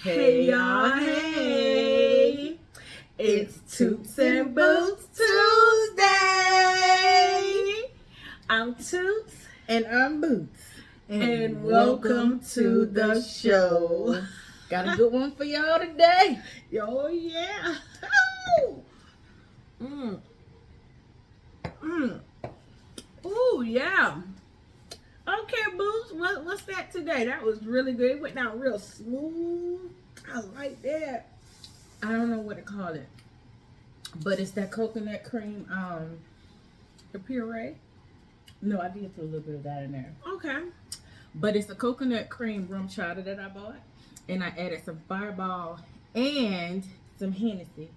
Hey y'all, hey! It's Toots and Boots Tuesday! I'm Toots. And I'm Boots. And welcome to the show. Got a good one for y'all today. Oh yeah! Ooh, yeah. Okay, Boots, what's that today? That was really good. It went down real smooth. I like that. I don't know what to call it, but it's that coconut cream. The puree. No, I did put a little bit of that in there. Okay. But it's a coconut cream rum chowder that I bought, and I added some Fireball and some Hennessy.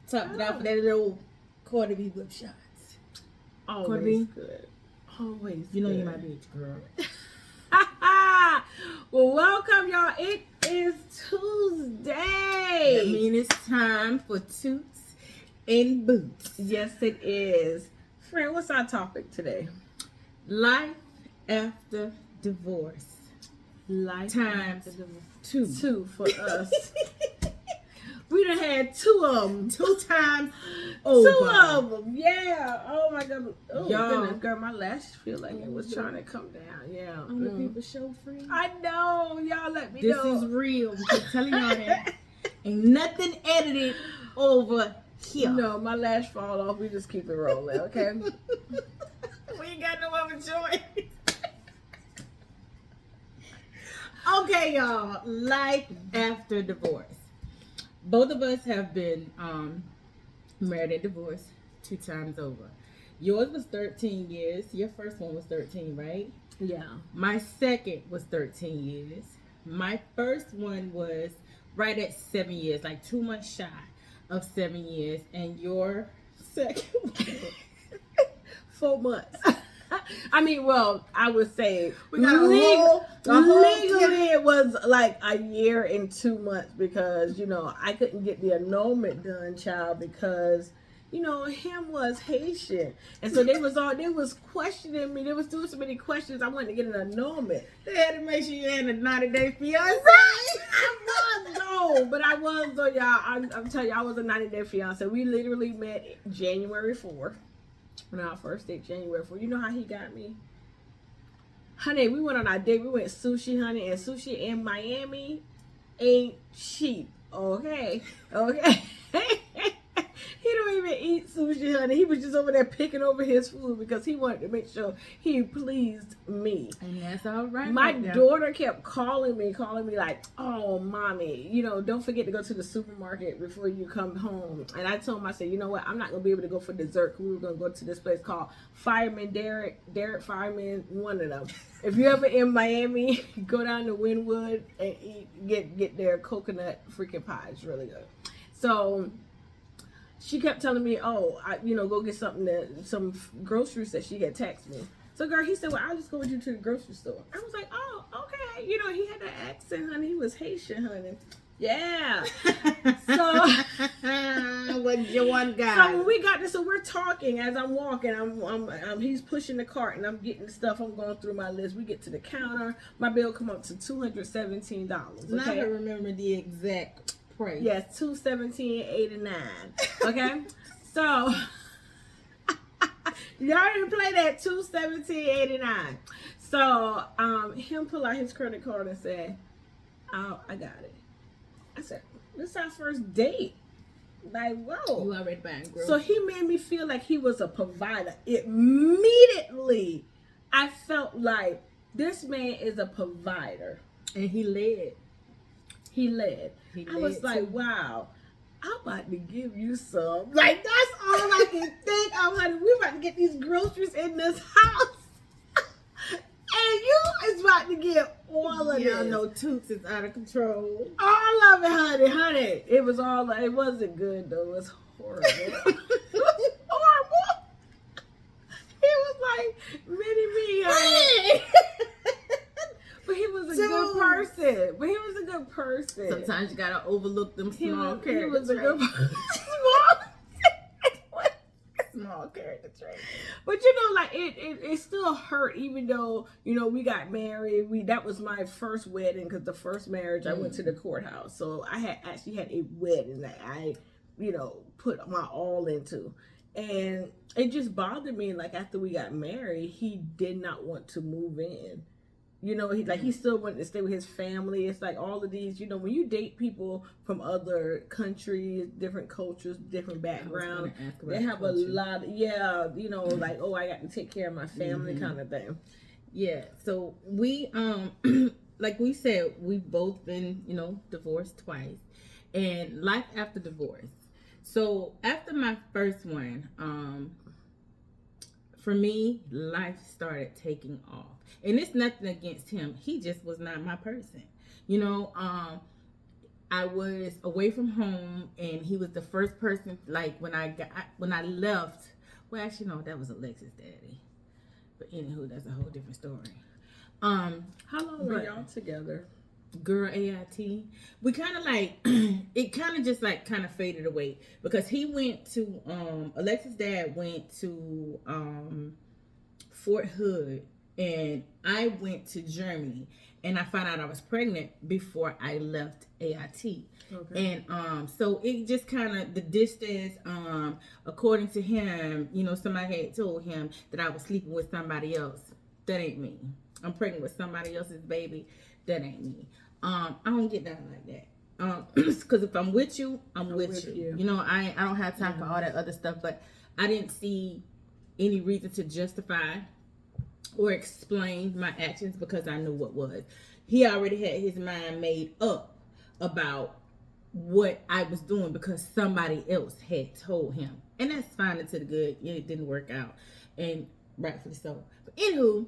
Topped it off with that little quarter beef whip shots. Always good. Always. You know good. you're my bitch, girl. Well, welcome, y'all. It is Tuesday. That means it's time for Toots and Boots. Yes, it is. Friend, what's our topic today? Life after divorce. Life Times after divorce. two for us. We done had two of them. 2 times over. 2 of them. Yeah. Oh my God. Oh Y'all. goodness, girl, my lashes feel like it was trying to come down. Yeah. On the people show free. I know. Y'all let me This know. is real. I'm telling y'all that. Ain't nothing edited over here. No, my lash fall off. We just keep it rolling, okay? We ain't got no other choice. Okay, y'all. Life after divorce. Both of us have been married and divorced 2 times over. Yours was 13 years. Your first one was 13, right? Yeah. My second was 13 years. My first one was right at 7 years, like 2 months shy of 7 years. And your second one 4 months. I mean, well, I would say We got a whole legally it was like a year and 2 months because, you know, I couldn't get the annulment done, child, because, you know, him was Haitian. And so they was questioning me. They was doing so many questions. I wanted to get an annulment. They had to make sure you had a 90-day fiance. I was though, y'all. I'm telling you, I was a 90-day fiance. We literally met January 4th. On our first date, January 4th. You know how he got me? Honey, we went on our date. We went sushi, honey, and sushi in Miami ain't cheap. Okay. He don't even eat sushi, honey. He was just over there picking over his food because he wanted to make sure he pleased me. And that's all right. My daughter kept calling me like, oh, mommy, you know, don't forget to go to the supermarket before you come home. And I told him, I said, you know what? I'm not going to be able to go for dessert. We were going to go to this place called Fireman Derek Fireman, one of them. If you're ever in Miami, go down to Wynwood and get their coconut freaking pie. It's really good. So she kept telling me, oh, go get some groceries that she had texted me. So, girl, he said, well, I'll just go with you to the grocery store. I was like, oh, okay. You know, he had that accent, honey. He was Haitian, honey. Yeah. So, what you one guy? So when we got this, so we're talking as I'm walking. He's pushing the cart and I'm getting the stuff. I'm going through my list. We get to the counter. My bill come up to $217. Okay? I don't remember the exact price. Yes, $217.89. Okay, so y'all didn't play that $217.89. So him pull out his credit card and say, "Oh, I got it." I said, "This is our first date." Like, whoa. You already buying groceries. So he made me feel like he was a provider. Immediately, I felt like this man is a provider. And he led. I was like, wow, I'm about to give you some. Like, that's all I can think. I'm like, we're about to get these groceries in this house. And you is about to get all of this. Y'all know Toots is out of control. All of it, honey. It wasn't good, though. It was horrible. It was horrible. It was like mini-me, honey. But he was a good person. Sometimes you gotta overlook them small characters. He was a good person. small character trait. But like it still hurt, even though we got married. That was my first wedding, because the first marriage I went to the courthouse, so I had actually had a wedding that I put my all into, and it just bothered me. Like, after we got married, he did not want to move in. He still wanted to stay with his family. It's like all of these, when you date people from other countries, different cultures, different backgrounds, they have a lot, like, oh, I got to take care of my family kind of thing. Yeah. So we, like we said, we've both been, divorced twice, and life after divorce. So after my first one, for me, life started taking off. And it's nothing against him. He just was not my person. I was away from home, and he was the first person, like, when I left. Well, actually, no, that was Alexis' daddy. But anywho, that's a whole different story. How long were y'all together? Girl, AIT. We kind of like, it kind of just like kind of faded away, because he went to, Alexis' dad went to Fort Hood, and I went to Germany, and I found out I was pregnant before I left AIT. Okay. And so it just kind of, the distance, according to him, somebody had told him that I was sleeping with somebody else. That ain't me. I'm pregnant with somebody else's baby. That ain't me. I don't get down like that. Because if I'm with you, I'm with you. I don't have time for all that other stuff. But I didn't see any reason to justify or explain my actions, because I knew what was. He already had his mind made up about what I was doing, because somebody else had told him. And that's fine until the good. It didn't work out. And rightfully so. But anywho,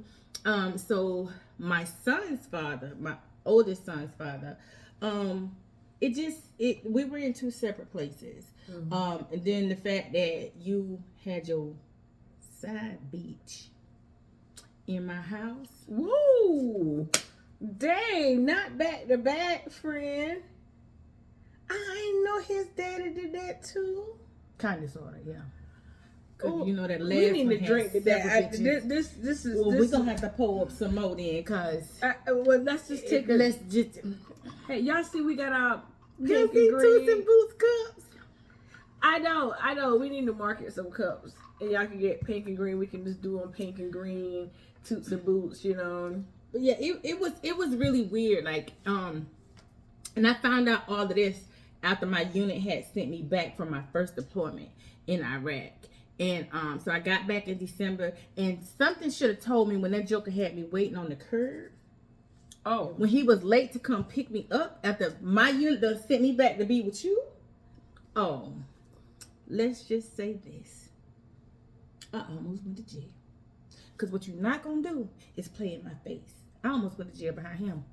so my son's father, my oldest son's father, we were in two separate places. Mm-hmm. And then the fact that you had your side beach in my house. Woo! Dang, not back to back, friend. I didn't know his daddy did that too. Kind of, sort of, yeah. Ooh, that last we need to drink to that. This is. Well, we're gonna have to pull up some more then, cause. Well, let's just take a. Let's just. Hey, y'all see we got our pink and green Toots and Boots cups. I know. We need to market some cups, and y'all can get pink and green. We can just do on pink and green Toots and Boots, But yeah, it was really weird. Like, and I found out all of this after my unit had sent me back from my first deployment in Iraq. And so I got back in December, and something should have told me when that joker had me waiting on the curb. Oh. When he was late to come pick me up after my unit done sent me back to be with you. Oh, let's just say this. I almost went to jail. Because what you're not going to do is play in my face. I almost went to jail behind him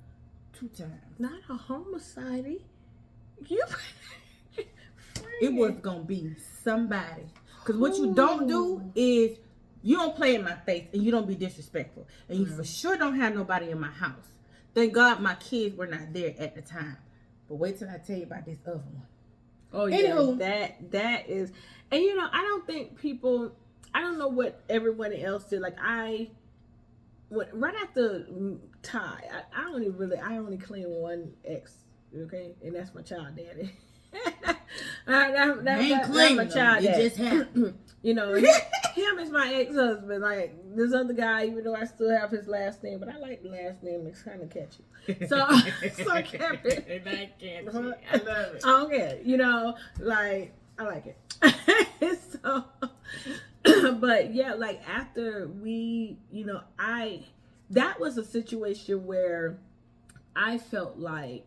2 times. Not a homicide. It was going to be somebody. Because what you don't do is you don't play in my face, and you don't be disrespectful. And you for sure don't have nobody in my house. Thank God my kids were not there at the time. But wait till I tell you about this other one. Oh, yeah. Anywho, that is... And, I don't think people... I don't know what everyone else did. Like, right after Ty, I only claim one ex, okay? And that's my child daddy. That's my child daddy. It just happened. Him is my ex-husband. Like, this other guy, even though I still have his last name, but I like the last name. It's kind of catchy. So I kept it. And I can't. I love it. Okay. Like, I like it. So... But yeah, like after we, that was a situation where I felt like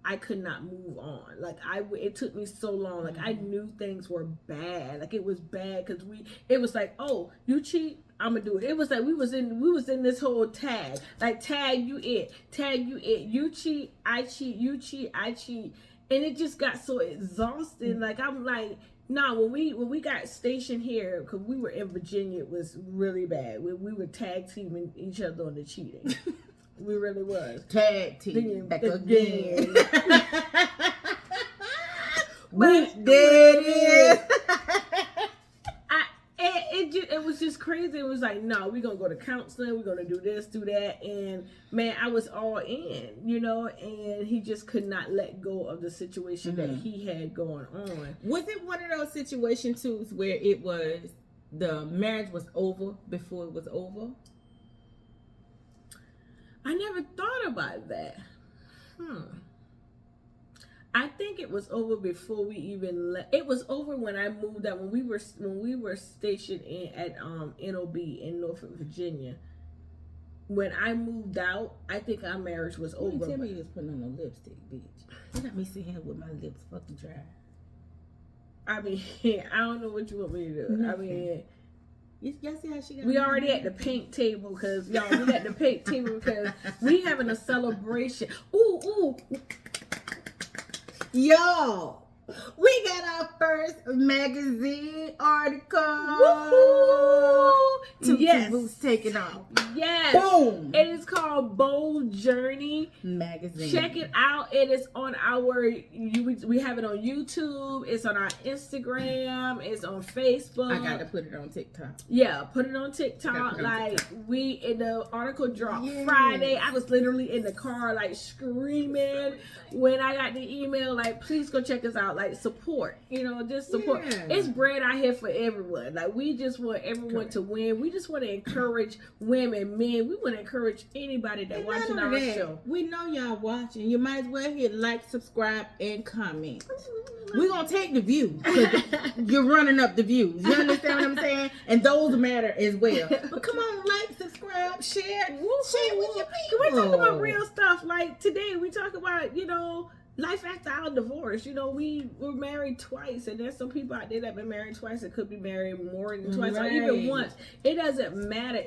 I could not move on. Like it took me so long. Like I knew things were bad. Like it was bad because it was like, oh, you cheat, I'm gonna do it. It was like we was in this whole tag. Like tag you it, you cheat, I cheat, you cheat, I cheat. And it just got so exhausting. Like I'm like, nah, when we got stationed here, because we were in Virginia, it was really bad. We were tag teaming each other on the cheating. We really was. Tag team. Back again. But there it is. crazy. It was like, no, we're going to go to counseling. We're going to do this, do that. And man, I was all in, you know, and he just could not let go of the situation that he had going on. Was it one of those situations, too, where it was the marriage was over before it was over? I never thought about that. I think it was over before we even left. It was over when I moved out, when we were stationed at NOB in Norfolk, Virginia. When I moved out, I think our marriage was over. Tell me you was putting on no lipstick, bitch. You got me sitting here with my lips fucking dry. I mean, I don't know what you want me to do. I mean, y'all see how she got we already at the paint table because we at the paint table because we having a celebration. Ooh. Yo, we got our first magazine article. Woohoo! Yes. Toots taking off. Yes. Boom. It is called Bold Journey Magazine. Check it out. It is on we have it on YouTube. It's on our Instagram. It's on Facebook. I got to put it on TikTok. Yeah, put it on TikTok. The article dropped Friday. I was literally in the car like screaming when I got the email like, please go check us out. Like, support, just support. Yeah. It's bread out here for everyone. Like, we just want everyone to win. We just want to encourage women, men. We want to encourage anybody that watching our show. We know y'all watching. You might as well hit like, subscribe, and comment. We're going to take the views because you're running up the views. You understand what I'm saying? And those matter as well. But come on, like, subscribe, share with your people. Can we talk about real stuff? Like today, we talk about, life after our divorce. We were married twice, and there's some people out there that have been married twice that could be married more than twice or even once. It doesn't matter.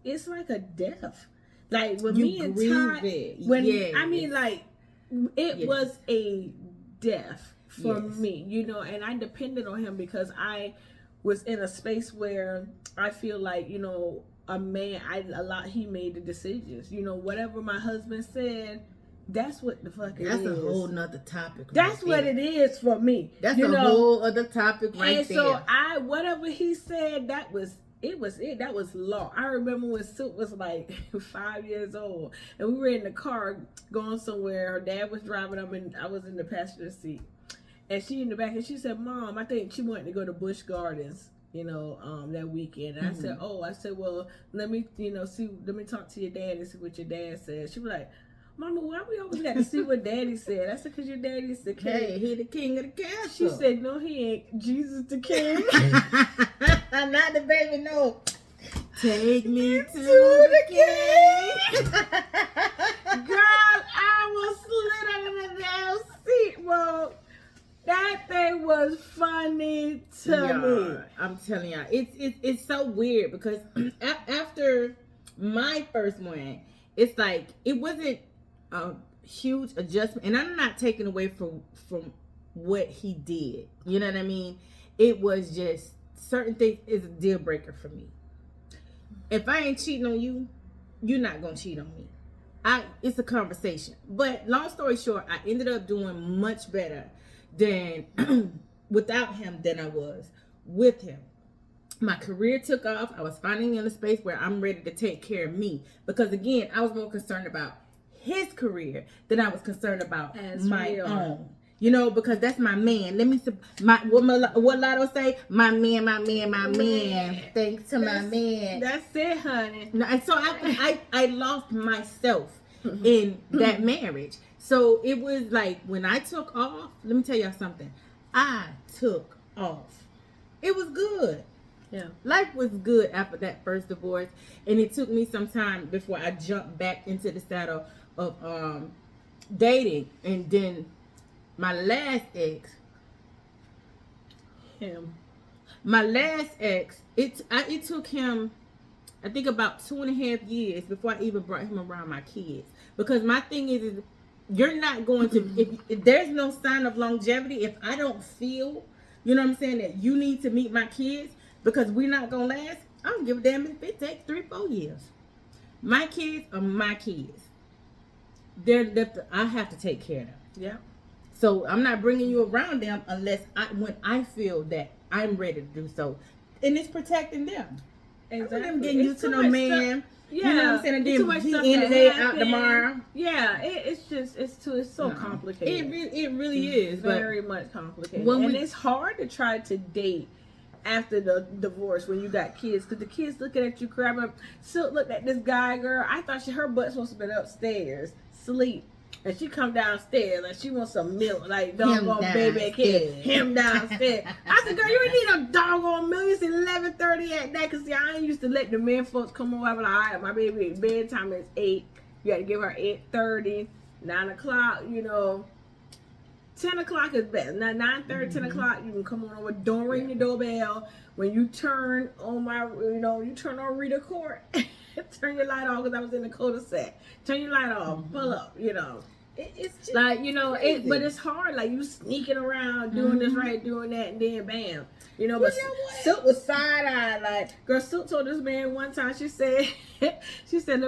It's like a death. Like when me and Ty, it was a death for me, and I depended on him because I was in a space where I feel like, a man, he made the decisions. Whatever my husband said, that's what the fuck it is. That's a whole nother topic. That's what it is for me. That's a whole other topic right there. And so whatever he said, that was it. That was law. I remember when Silk was like 5 years old, and we were in the car going somewhere. Her dad was driving up, and I was in the passenger seat, and she in the back, and she said, "Mom, I think she wanted to go to Busch Gardens." That weekend. And I said, well, let me talk to your dad and see what your dad said. She was like, Mama, why we always got to see what Daddy said? I said, because your daddy's the king. Hey, he the king of the castle. She said, no, he ain't. Jesus the king. Not the baby, no. Take me to the king. Girl, I was slid under the damn seat, bro. That thing was funny to me. I'm telling y'all, it's so weird because after my first one, it's like it wasn't a huge adjustment, and I'm not taking away from what he did. You know what I mean? It was just certain things is a deal breaker for me. If I ain't cheating on you, you're not gonna cheat on me. It's a conversation. But long story short, I ended up doing much better than without him than I was with him. My career took off. I was finally in a space where I'm ready to take care of me. Because again, I was more concerned about his career than I was concerned about my own. Because that's my man. What Lotto say? My man. Thanks to my man. That's it, honey. And so I lost myself in that marriage. So it was like when I took off, let me tell y'all something. I took off. It was good. Yeah. Life was good after that first divorce. And it took me some time before I jumped back into the saddle of dating. And then my last ex, it took him, I think about 2.5 years before I even brought him around my kids. Because my thing is you're not going to, if there's no sign of longevity, if I don't feel, that you need to meet my kids because we're not going to last, I don't give a damn if it takes 3-4 years. My kids are my kids. I have to take care of them. Yeah. So I'm not bringing you around them unless when I feel that I'm ready to do so. And it's protecting them. Exactly. I'm getting used to no man. Yeah, You know what I'm saying? And it's too much then stuff he in that the day out happened. tomorrow. Yeah, it's so No. complicated. It really is. Very much complicated. when And we- it's hard to try to date after the divorce when you got kids, because the kids looking at you crying. Silk looked at this guy, girl. I thought her butt supposed to have been upstairs, sleep. And she come downstairs and she wants some milk, like doggone baby kid. Him downstairs. I said, girl, you ain't need a doggone milk. It's 11:30 at night. Cause see, I ain't used to let the men folks come over. I'm like, all right, my baby bedtime is 8. You got to give her 8:30, 9 o'clock. 10 o'clock is best. Now 9:30, 10 o'clock, you can come on over. Don't ring the doorbell. When you turn on you turn on Rita Court. Turn your light off, because I was in the cul-de-sac. Turn your light off. Pull up. It's just Like, crazy. but it's hard. Like, you sneaking around, doing this right, doing that, and then bam. But know what? Silk was side-eyed. Like, girl, Silk told this man one time, she said, let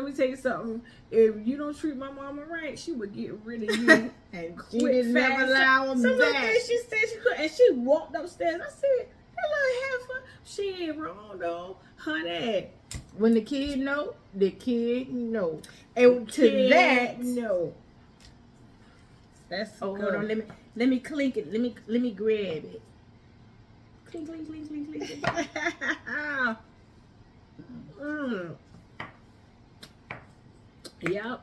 me tell you something. If you don't treat my mama right, she would get rid of you. And she didn't never allow him Some back. little thing she said she could, and she walked upstairs. I said, that little heifer, she ain't wrong, though. Honey. When the kid know, the kid know. And to that, no. That's hold on, let me clink it. Let me grab it. Clink, clink, clink, clink, clink, clink. Yep.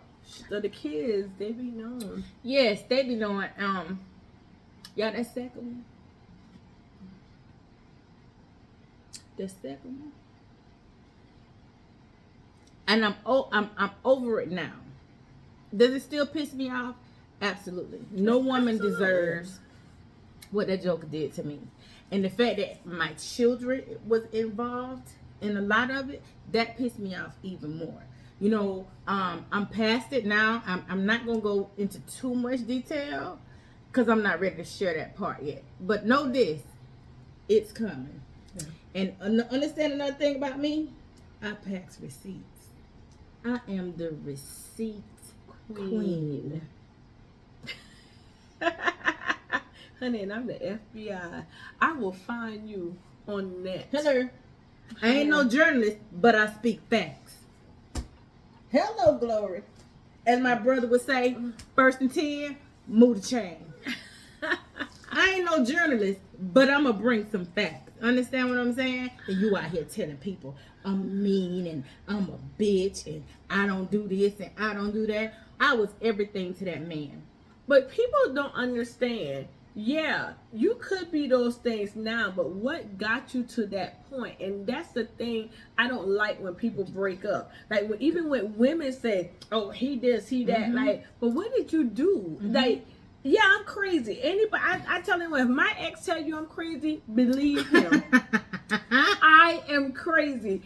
So the kids, they be known. Yes, they be knowing. Y'all, that second one. The second one. And I'm over it now. Does it still piss me off? Absolutely. No woman deserves what that joker did to me. And the fact that my children was involved in a lot of it, that pissed me off even more. I'm past it now. I'm not going to go into too much detail because I'm not ready to share that part yet. But know this, it's coming. Yeah. And understand another thing about me, I packs receipts. I am the receipt queen. Honey, and I'm the FBI. I will find you on net. Hello. I ain't no journalist, but I speak facts. Hello, Glory. As my brother would say, first and 10, move the chain. I ain't no journalist, but I'm going to bring some facts. Understand what I'm saying? And you out here telling people I'm mean and I'm a bitch and I don't do this and I don't do that. I was everything to that man. But people don't understand. Yeah, you could be those things now, but what got you to that point? And that's the thing I don't like when people break up. Like, even when women say, oh, he this, he that. Like, but what did you do? Like, yeah, I'm crazy. Anybody, I tell him, if my ex tell you I'm crazy, believe him. I am crazy.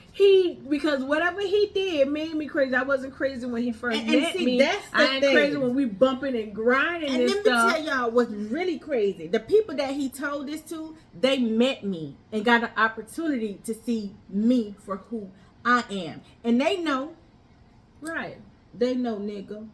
Because whatever he did made me crazy. I wasn't crazy when he first met me. That's the I ain't thing. crazy when we bumping and grinding and let stuff. me tell y'all what's really crazy. The people that he told this to, they met me and got an opportunity to see me for who I am. And they know. Right. They know, nigga.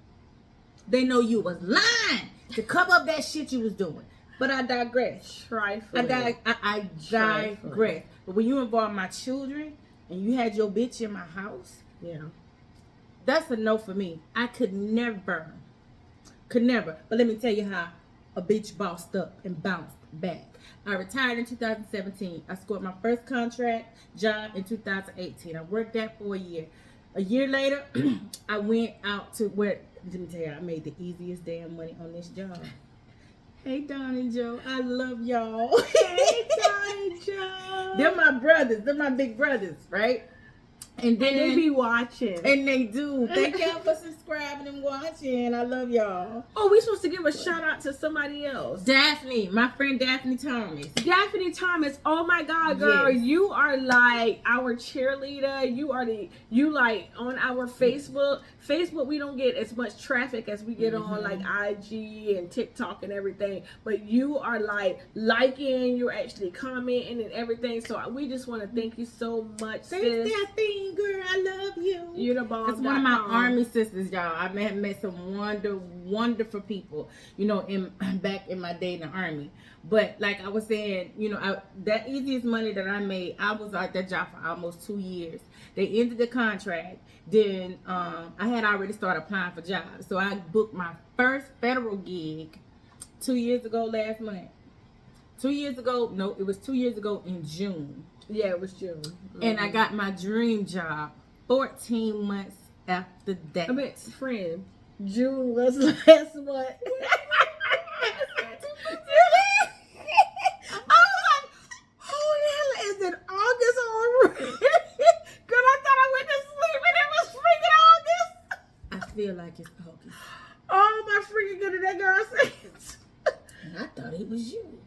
They know you was lying to cover up that shit you was doing. But I digress. Trifling. I digress. But when you involve my children and you had your bitch in my house, yeah, that's a no for me. I could never. But let me tell you how a bitch bossed up and bounced back. I retired in 2017. I scored my first contract job in 2018. I worked that for a year. A year later, I went out to where, let me tell you, I made the easiest damn money on this job. Hey, Don and Joe, I love y'all. Hey, Don and Joe. They're my brothers. They're my big brothers, right? And then they be watching. And they do. Thank y'all for subscribing and watching. I love y'all. Oh, we supposed to give a shout out to somebody else. Daphne, my friend Daphne Thomas. Daphne Thomas. Oh my God, girl, yes. You are like our cheerleader. You like on our Facebook. Facebook, we don't get as much traffic as we get on like IG and TikTok and everything. But you are like liking, you're actually commenting and everything. So we just want to thank you so much, sis. Daphne. mean, girl, I love you. You the bomb. That's one of my Army sisters, y'all. I met some wonderful people, you know, back in my day in the Army. But like I was saying, you know, that easiest money that I made, I was at that job for almost 2 years. They ended the contract. Then I had already started applying for jobs. So I booked my first federal gig 2 years ago last month. 2 years ago, no, it was 2 years ago in June. Yeah, it was June. Mm-hmm. And I got my dream job 14 months after that. I mean, friend, June was last month. I was like, oh, hell, is it August already? Girl, I thought I went to sleep and it was freaking August. I feel like it's August. Oh, my freaking goodness, that girl said. And I thought it was you.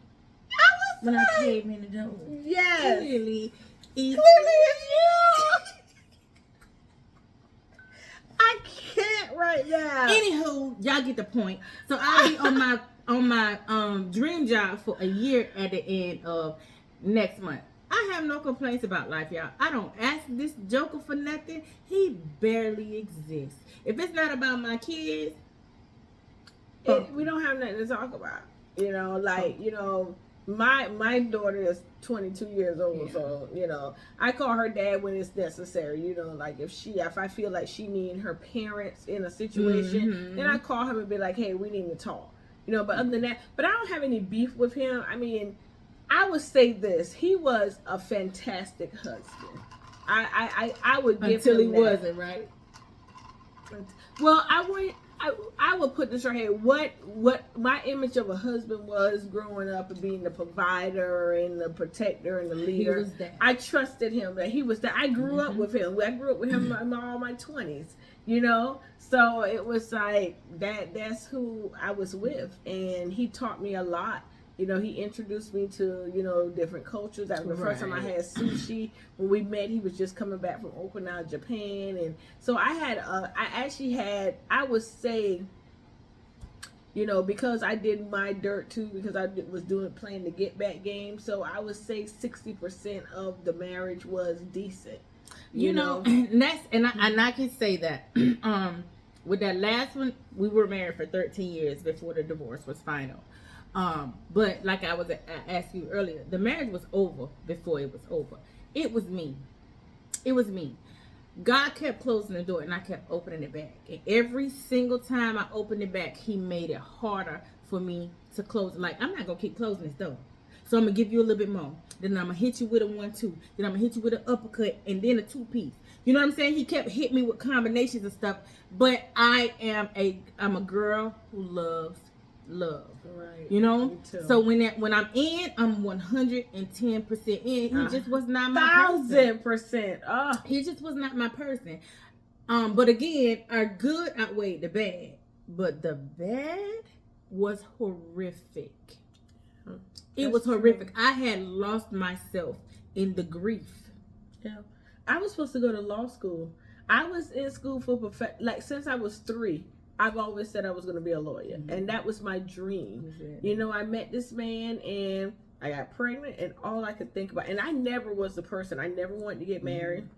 I was When like, I came in the door. yes. Clearly Clearly it's you. I can't right now. Anywho, y'all get the point. So I'll be on my dream job for a year at the end of next month. I have no complaints about life, y'all. I don't ask this joker for nothing. He barely exists. If it's not about my kids, We don't have nothing to talk about. You know, like, you know, my daughter is 22 years old, Yeah. so, you know, I call her dad when it's necessary. You know, like if I feel like she needs her parents in a situation, then I call him and be like, hey, we need to talk. You know, but other than that, but I don't have any beef with him. I mean, I would say this: he was a fantastic husband. I would give until he him that. wasn't, right? Well, I would put this right here. What my image of a husband was growing up and being the provider and the protector and the leader. He was that. I trusted him that he was that. I grew up with him. I grew up with him in all my 20s. You know, so it was like that's who I was with, and he taught me a lot. You know, he introduced me to, you know, different cultures. That was the first time I had sushi. When we met, he was just coming back from Okinawa, Japan. And so I would say, you know, because I did my dirt too, because I was playing the get back game. So I would say 60% of the marriage was decent. You know, and I can say that. With that last one, we were married for 13 years before the divorce was final. But like I asked you earlier, the marriage was over before it was over. It was me. God kept closing the door and I kept opening it back. And every single time I opened it back, he made it harder for me to close it. Like, I'm not going to keep closing this door. So I'm going to give you a little bit more. Then I'm going to hit you with a 1-2. Then I'm going to hit you with an uppercut and then a 2-piece. You know what I'm saying? He kept hitting me with combinations and stuff. But I'm a girl who loves love. Right. You know? Me too. So when I'm in, I'm 110% in. He just was not my person. 1,000%. Oh. He just was not my person. But again, our good outweighed the bad. But the bad was horrific. It was horrific. I had lost myself in the grief. Yeah. I was supposed to go to law school. I was in school for since I was 3. I've always said I was going to be a lawyer, and that was my dream. You know, I met this man and I got pregnant, and all I could think about, and I never was the person, I never wanted to get married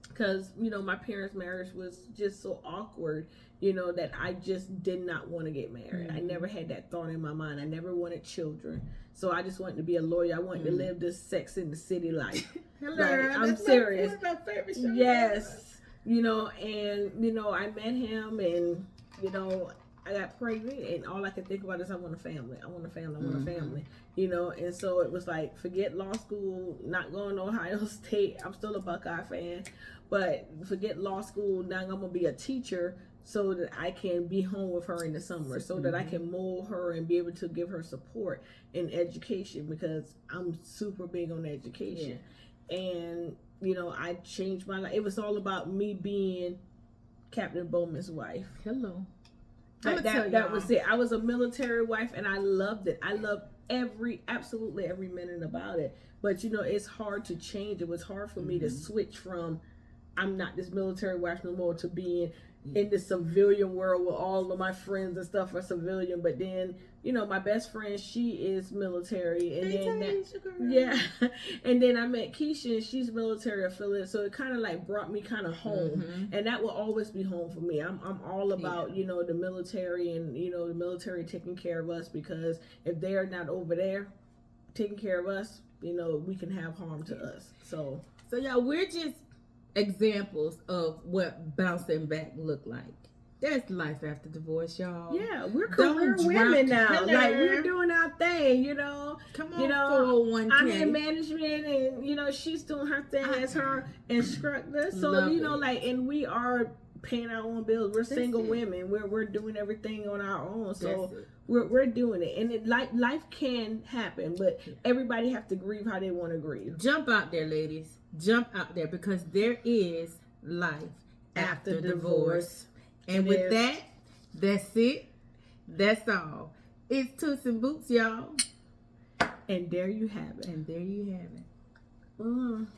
because, you know, my parents' marriage was just so awkward, you know, that I just did not want to get married. I never had that thought in my mind. I never wanted children. So I just wanted to be a lawyer. I wanted to live this Sex in the City life. Hello, like, I'm serious. My favorite show. Yes. You know, and, you know, I met him and, you know, I got pregnant and all I could think about is I want a family. I want a family. I want a family. You know, and so it was like, forget law school, not going to Ohio State. I'm still a Buckeye fan. But forget law school. Now I'm going to be a teacher so that I can be home with her in the summer, so that I can mold her and be able to give her support in education, because I'm super big on education. Yeah. And, you know, I changed my life. It was all about me being Captain Bowman's wife. Hello. That was it. I was a military wife and I loved it. I loved absolutely every minute about it. But, you know, it's hard to change. It was hard for me to switch from I'm not this military wife no more to being in the civilian world where all of my friends and stuff are civilian, but then my best friend, she is military, and and then I met Keisha, and she's military affiliate, so it kind of like brought me kind of home, and that will always be home for me. I'm all about the military, and the military taking care of us, because if they're not over there taking care of us, we can have harm to us. So y'all, we're just examples of what bouncing back look like. That's life after divorce, y'all. Yeah, we're career women now. Like, we're doing our thing, Come on, 401k. I'm in management, and she's doing her thing as her instructor. So and we are paying our own bills. We're single women. We're doing everything on our own. So we're doing it, and life can happen, but everybody have to grieve how they want to grieve. Jump out there, ladies. Jump out there, because there is life after divorce. And with that, that's it. That's all. It's Toots and Boots, y'all. And there you have it. And there you have it.